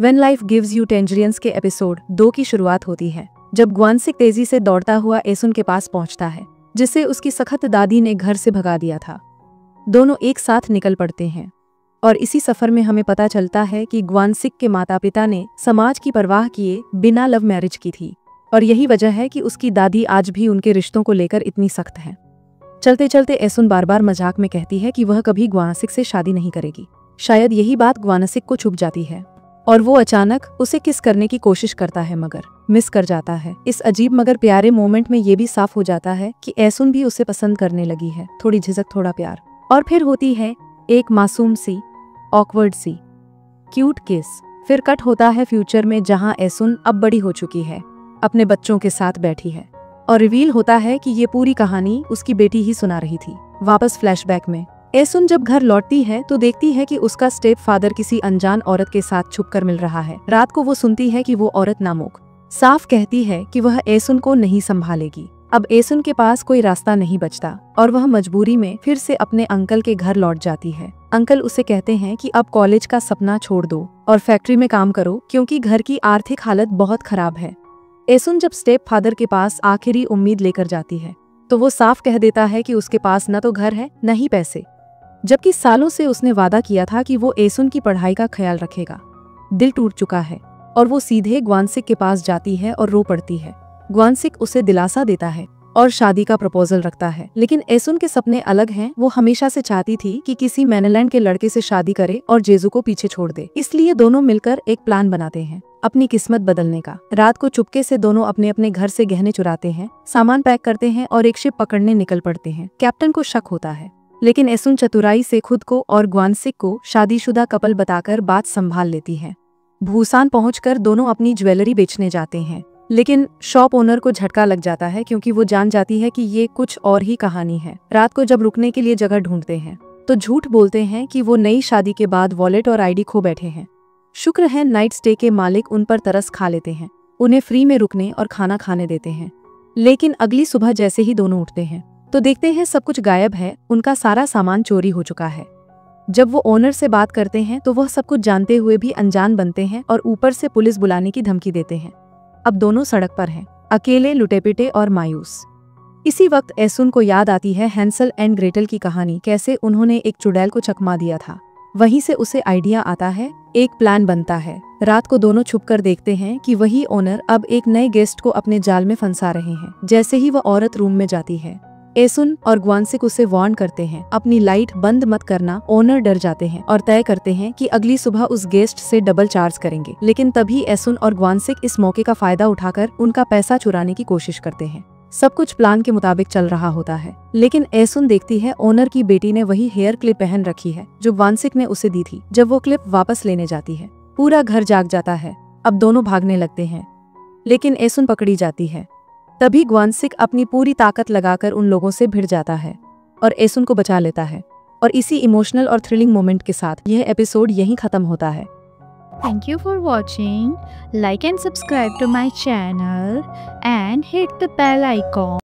When life gives you टेंजरियंस के episode 2 की शुरुआत होती है, जब ग्वानसिक तेजी से दौड़ता हुआ एसुन के पास पहुंचता है, जिसे उसकी सख्त दादी ने घर से भगा दिया था। दोनों एक साथ निकल पड़ते हैं और इसी सफर में हमें पता चलता है कि ग्वानसिक के माता पिता ने समाज की परवाह किए बिना लव मैरिज की थी और यही वजह है कि उसकी दादी आज भी उनके रिश्तों को लेकर इतनी सख्त है। चलते चलते एसुन बार बार मजाक में कहती है कि वह कभी ग्वानसिक से शादी नहीं करेगी। शायद यही बात ग्वानसिक को छुप जाती है और वो अचानक उसे किस करने की कोशिश करता है मगर मिस कर जाता है। इस अजीब मगर प्यारे मोमेंट में ये भी साफ हो जाता है कि एसुन भी उसे पसंद करने लगी है, थोड़ी झिझक थोड़ा प्यार, और फिर होती है एक मासूम सी ऑकवर्ड सी क्यूट किस। फिर कट होता है फ्यूचर में, जहां एसुन अब बड़ी हो चुकी है, अपने बच्चों के साथ बैठी है और रिवील होता है कि ये पूरी कहानी उसकी बेटी ही सुना रही थी। वापस फ्लैशबैक में एसुन जब घर लौटती है तो देखती है कि उसका स्टेप फादर किसी अनजान औरत के साथ छुपकर मिल रहा है। रात को वो सुनती है कि वो औरत नामुक साफ कहती है कि वह एसुन को नहीं संभालेगी। अब एसुन के पास कोई रास्ता नहीं बचता और वह मजबूरी में फिर से अपने अंकल के घर लौट जाती है। अंकल उसे कहते हैं कि अब कॉलेज का सपना छोड़ दो और फैक्ट्री में काम करो क्योंकि घर की आर्थिक हालत बहुत खराब है। एसुन जब स्टेप फादर के पास आखिरी उम्मीद लेकर जाती है तो वो साफ कह देता है कि उसके पास न तो घर है न ही पैसे, जबकि सालों से उसने वादा किया था कि वो एसुन की पढ़ाई का ख्याल रखेगा। दिल टूट चुका है और वो सीधे ग्वानसिक के पास जाती है और रो पड़ती है। ग्वानसिक उसे दिलासा देता है और शादी का प्रपोजल रखता है, लेकिन एसुन के सपने अलग हैं। वो हमेशा से चाहती थी कि किसी मैनेलैंड के लड़के से शादी करे और जेजू को पीछे छोड़ दे। इसलिए दोनों मिलकर एक प्लान बनाते हैं अपनी किस्मत बदलने का। रात को चुपके से दोनों अपने अपने घर से गहने चुराते हैं, सामान पैक करते हैं और एक शिप पकड़ने निकल पड़ते हैं। कैप्टन को शक होता है, लेकिन एसुन चतुराई से खुद को और ग्वानसिक को शादीशुदा कपल बताकर बात संभाल लेती है। भूसान पहुंचकर दोनों अपनी ज्वेलरी बेचने जाते हैं, लेकिन शॉप ओनर को झटका लग जाता है क्योंकि वो जान जाती है कि ये कुछ और ही कहानी है। रात को जब रुकने के लिए जगह ढूंढते हैं तो झूठ बोलते हैं कि वो नई शादी के बाद वॉलेट और आईडी खो बैठे हैं। शुक्र है नाइट स्टे के मालिक उन पर तरस खा लेते हैं, उन्हें फ्री में रुकने और खाना खाने देते हैं। लेकिन अगली सुबह जैसे ही दोनों उठते हैं तो देखते हैं सब कुछ गायब है, उनका सारा सामान चोरी हो चुका है। जब वो ओनर से बात करते हैं तो वह सब कुछ जानते हुए भी अनजान बनते हैं और ऊपर से पुलिस बुलाने की धमकी देते हैं। अब दोनों सड़क पर हैं, अकेले, लुटे-पिटे और मायूस। इसी वक्त एसुन को याद आती है हैंसल एंड ग्रेटल की कहानी, कैसे उन्होंने एक चुड़ैल को चकमा दिया था। वहीं से उसे आइडिया आता है, एक प्लान बनता है। रात को दोनों छुपकर देखते हैं कि वही ओनर अब एक नए गेस्ट को अपने जाल में फंसा रहे हैं। जैसे ही वह औरत रूम में जाती है, एसुन और ग्वानसिक उसे वार्न करते हैं, अपनी लाइट बंद मत करना। ओनर डर जाते हैं और तय करते हैं कि अगली सुबह उस गेस्ट से डबल चार्ज करेंगे। लेकिन तभी एसुन और ग्वानसिक इस मौके का फायदा उठाकर उनका पैसा चुराने की कोशिश करते हैं। सब कुछ प्लान के मुताबिक चल रहा होता है, लेकिन एसुन देखती है ओनर की बेटी ने वही हेयर क्लिप पहन रखी है जो ग्वानसिक ने उसे दी थी। जब वो क्लिप वापस लेने जाती है, पूरा घर जाग जाता है। अब दोनों भागने लगते हैं, लेकिन एसुन पकड़ी जाती है। तभी ग्वानसिक अपनी पूरी ताकत लगाकर उन लोगों से भिड़ जाता है और एसुन को बचा लेता है। और इसी इमोशनल और थ्रिलिंग मोमेंट के साथ यह एपिसोड यहीं खत्म होता है। Thank you for watching. Like and subscribe to my channel and hit the bell icon.